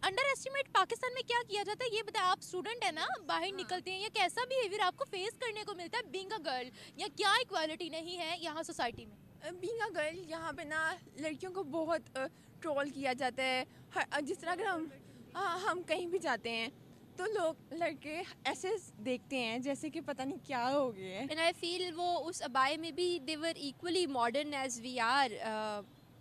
Under estimate Pakistan में क्या किया जाता है ये बताए। आप स्टूडेंट है ना, बाहर निकलते हैं या कैसा बिहेवियर आपको फेस करने को मिलता है बीइंग अ गर्ल, या क्या इक्वालिटी नहीं है यहाँ सोसाइटी में? बीइंग अ गर्ल यहाँ पे ना लड़कियों को बहुत ट्रोल किया जाता है। जिस तरह अगर हम कहीं भी जाते हैं तो लोग लड़के ऐसे देखते हैं जैसे कि पता नहीं क्या हो गया है। एंड आई फील वो उस अबाए में भी they were equally modern as we are.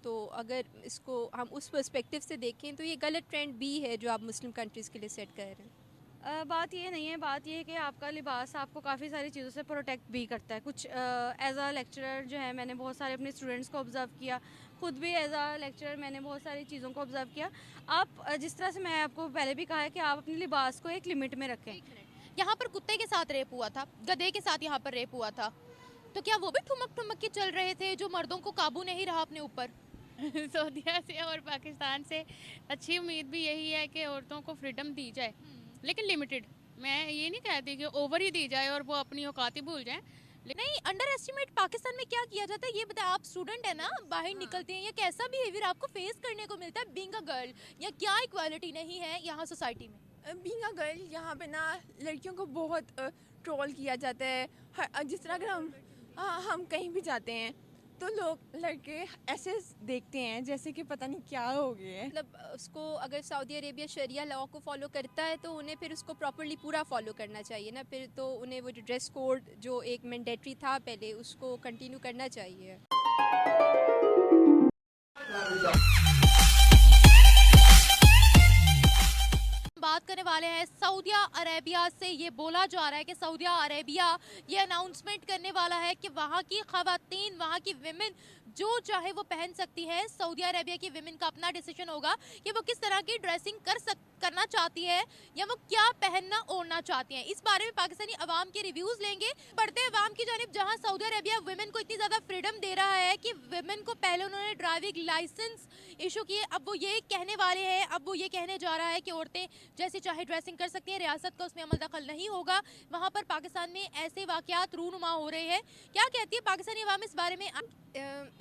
तो अगर इसको हम उस पर्सपेक्टिव से देखें तो ये गलत ट्रेंड भी है जो आप मुस्लिम कंट्रीज़ के लिए सेट कर रहे हैं। बात ये नहीं है, बात ये है कि आपका लिबास आपको काफ़ी सारी चीज़ों से प्रोटेक्ट भी करता है। कुछ एज अ लेक्चरर जो है, मैंने बहुत सारे अपने स्टूडेंट्स को ऑब्ज़र्व किया, खुद भी एज अ लेक्चरर मैंने बहुत सारी चीज़ों को ऑब्ज़र्व किया। आप जिस तरह से मैं आपको पहले भी कहा है कि आप अपने लिबास को एक लिमिट में रखें। यहाँ पर कुत्ते के साथ रेप हुआ था, गधे के साथ यहाँ पर रेप हुआ था, तो क्या वो भी ठुमक ठुमक के चल रहे थे जो मर्दों को काबू नहीं रहा अपने ऊपर? सऊदीया से और पाकिस्तान से अच्छी उम्मीद भी यही है कि औरतों को फ्रीडम दी जाए, लेकिन लिमिटेड। मैं ये नहीं कहती कि ओवर ही दी जाए और वो अपनी औकात ही भूल जाएं। नहीं, अंडर एस्टिमेट पाकिस्तान में क्या किया जाता है ये बताए। आप स्टूडेंट है ना, बाहर निकलते हैं या कैसा बिहेवियर आपको फेस करने को मिलता है बीइंग अ गर्ल, या क्या इक्वालिटी नहीं है यहाँ सोसाइटी में? बीइंग अ गर्ल यहाँ पे ना लड़कियों को बहुत ट्रोल किया जाता है। जिस तरह अगर हम कहीं भी जाते हैं तो लोग लड़के ऐसे देखते हैं जैसे कि पता नहीं क्या हो गया है। मतलब उसको अगर सऊदी अरेबिया शरिया लॉ को फॉलो करता है तो उन्हें फिर उसको प्रॉपरली पूरा फॉलो करना चाहिए ना। फिर तो उन्हें वो जो ड्रेस कोड जो एक मैंडेटरी था पहले, उसको कंटिन्यू करना चाहिए। बात करने वाले हैं सऊदी अरेबिया से। ये बोला जा रहा है कि सऊदी अरेबिया ये अनाउंसमेंट करने वाला है कि वहाँ की खवातीन, वहाँ की विमेन जो चाहे वो पहन सकती है। सऊदी अरेबिया की विमेन का अपना डिसीजन होगा कि वो किस तरह की ड्रेसिंग करना चाहती है या वो क्या पहनना ओढ़ना चाहती हैं। इस बारे में पाकिस्तानी अवाम के रिव्यूज लेंगे। बढ़ते अवाम की जानिब जहां सऊदी अरेबिया वुमेन को इतनी ज़्यादा फ्रीडम दे रहा है कि वुमेन को पहले उन्होंने ड्राइविंग लाइसेंस इशू किए, अब वो ये कहने वाले हैं, अब वो ये कहने जा रहा है कि औरतें जैसे चाहे ड्रेसिंग कर सकती हैं, रियासत का उसमें अमल दखल नहीं होगा। वहाँ पर पाकिस्तान में ऐसे वाक़यात रूनुमा हो रहे हैं। क्या कहती है पाकिस्तानी अवाम इस बारे में?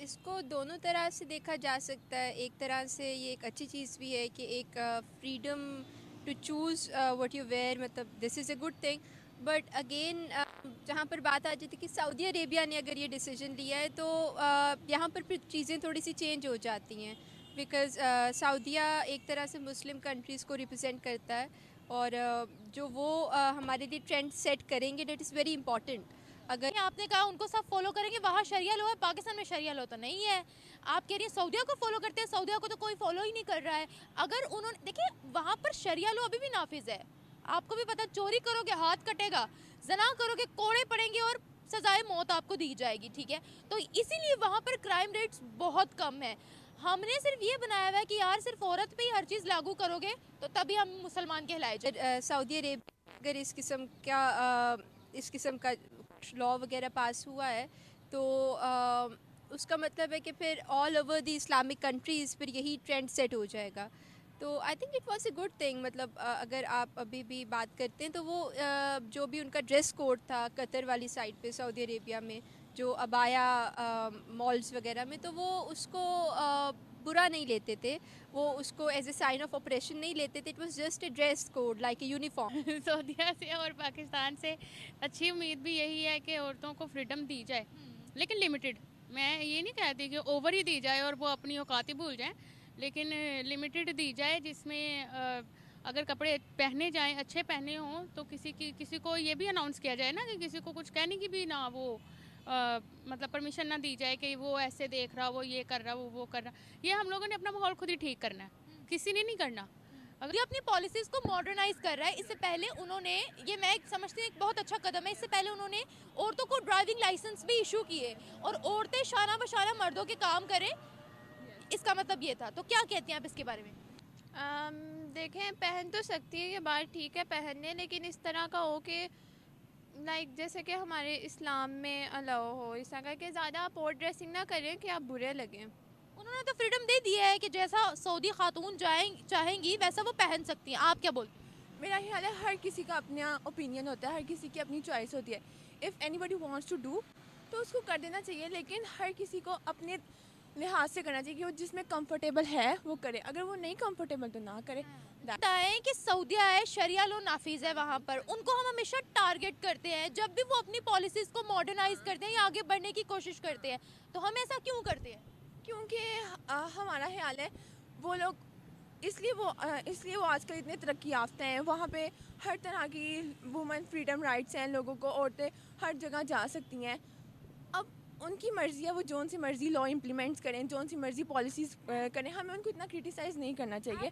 इसको दोनों तरह से देखा जा सकता है। एक तरह से ये एक अच्छी चीज़ भी है कि एक freedom to choose what you wear, मतलब this is a good thing. But again जहाँ पर बात आ जाती है कि सऊदी अरेबिया ने अगर ये डिसीजन लिया है तो यहाँ पर फिर चीज़ें थोड़ी सी चेंज हो जाती हैं। बिकॉज़ सऊदीया एक तरह से मुस्लिम कंट्रीज़ को रिप्रेजेंट करता है और जो वो हमारे लिए ट्रेंड सेट करेंगे, डेट इज़ वेरी इंपॉर्टेंट। अगर आपने कहा उनको सब फॉलो करेंगे, वहाँ शरिया लॉ है, पाकिस्तान में शरिया लॉ तो नहीं है। आप कह रही हैं सऊदिया को फॉलो करते हैं, सऊदिया को तो कोई फॉलो ही नहीं कर रहा है। अगर उन्होंने, देखिए वहाँ पर शरिया लॉ अभी भी नाफिज है। आपको भी पता, चोरी करोगे हाथ कटेगा, जना करोगे कोड़े पड़ेंगे और सजाए मौत आपको दी जाएगी, ठीक है। तो इसीलिए वहाँ पर क्राइम रेट्स बहुत कम है। हमने सिर्फ ये बनाया हुआ है कि यार सिर्फ औरत पे ही हर चीज़ लागू करोगे तो तभी हम मुसलमान कहलाए जाए। सऊदी अरेबिया अगर इस किस्म का लॉ वगैरह पास हुआ है तो उसका मतलब है कि फिर all over the Islamic countries फिर यही ट्रेंड सेट हो जाएगा। तो I think it was a good thing. मतलब अगर आप अभी भी बात करते हैं तो वो जो भी उनका ड्रेस कोड था कतर वाली साइड पे सऊदी अरेबिया में, जो अबाया मॉल्स वगैरह में, तो वो उसको बुरा नहीं लेते थे। वो उसको as a sign of oppression नहीं लेते थे। It was just a dress code like a uniform. सऊदीया से और पाकिस्तान से अच्छी उम्मीद भी यही है कि औरतों को फ्रीडम दी जाए, लेकिन लिमिटेड। मैं ये नहीं कहती कि ओवर ही दी जाए और वो अपनी औकात ही भूल जाएं, लेकिन लिमिटेड दी जाए जिसमें अगर कपड़े पहने जाएं, अच्छे पहने हों, तो किसी को ये भी अनाउंस किया जाए ना कि किसी को कुछ कहने की भी ना वो मतलब परमिशन ना दी जाए कि वो ऐसे देख रहा, वो ये कर रहा, वो कर रहा। ये हम लोगों ने अपना माहौल खुद ही ठीक करना है, किसी ने नहीं करना। अगर ये अपनी पॉलिसीज़ को मॉडर्नाइज कर रहा है, इससे पहले उन्होंने, ये मैं समझती हूँ एक बहुत अच्छा कदम है, इससे पहले उन्होंने औरतों को ड्राइविंग लाइसेंस भी इशू किए और औरतें शाना बशाना मर्दों के काम करें, इसका मतलब ये था। तो क्या कहती हैं आप इसके बारे में? देखें, पहन तो सकती है, ये बात ठीक है पहनने, लेकिन इस तरह का हो कि लाइक जैसे कि हमारे इस्लाम में अलाउ हो इस तरह का कि ज़्यादा आप ओवर ड्रेसिंग ना करें कि आप बुरे लगें। उन्होंने तो फ्रीडम दे दी है कि जैसा सऊदी खातून चाहेंगी वैसा वो पहन सकती हैं। आप क्या बोलते हैं? मेरा ख्याल है हर किसी का अपना ओपिनियन होता है, हर किसी की अपनी चॉइस होती है। If anybody wants to do तो उसको कर देना चाहिए, लेकिन हर किसी को अपने लिहाज से करना चाहिए कि वो जिसमें कंफर्टेबल है वो करे, अगर वो नहीं कंफर्टेबल तो ना करे। बताएं कि सऊदीया है, शरिया लॉ नाफिज है वहाँ पर, उनको हम हमेशा टारगेट करते हैं जब भी वो अपनी पॉलिसीज़ को मॉडर्नाइज करते हैं या आगे बढ़ने की कोशिश करते हैं, तो हम ऐसा क्यों करते हैं? क्योंकि हमारा ख्याल है वो लोग इसलिए वो आजकल इतने तरक्की याफ्ता हैं, वहाँ पे हर तरह की वुमेन फ्रीडम राइट्स हैं, लोगों को औरतें हर जगह जा सकती हैं। अब उनकी मर्ज़ी है, वो जौन सी मर्ज़ी लॉ इम्प्लीमेंट्स करें, जौन सी मर्ज़ी पॉलिसीज़ करें, हमें उनको इतना क्रिटिसाइज़ नहीं करना चाहिए।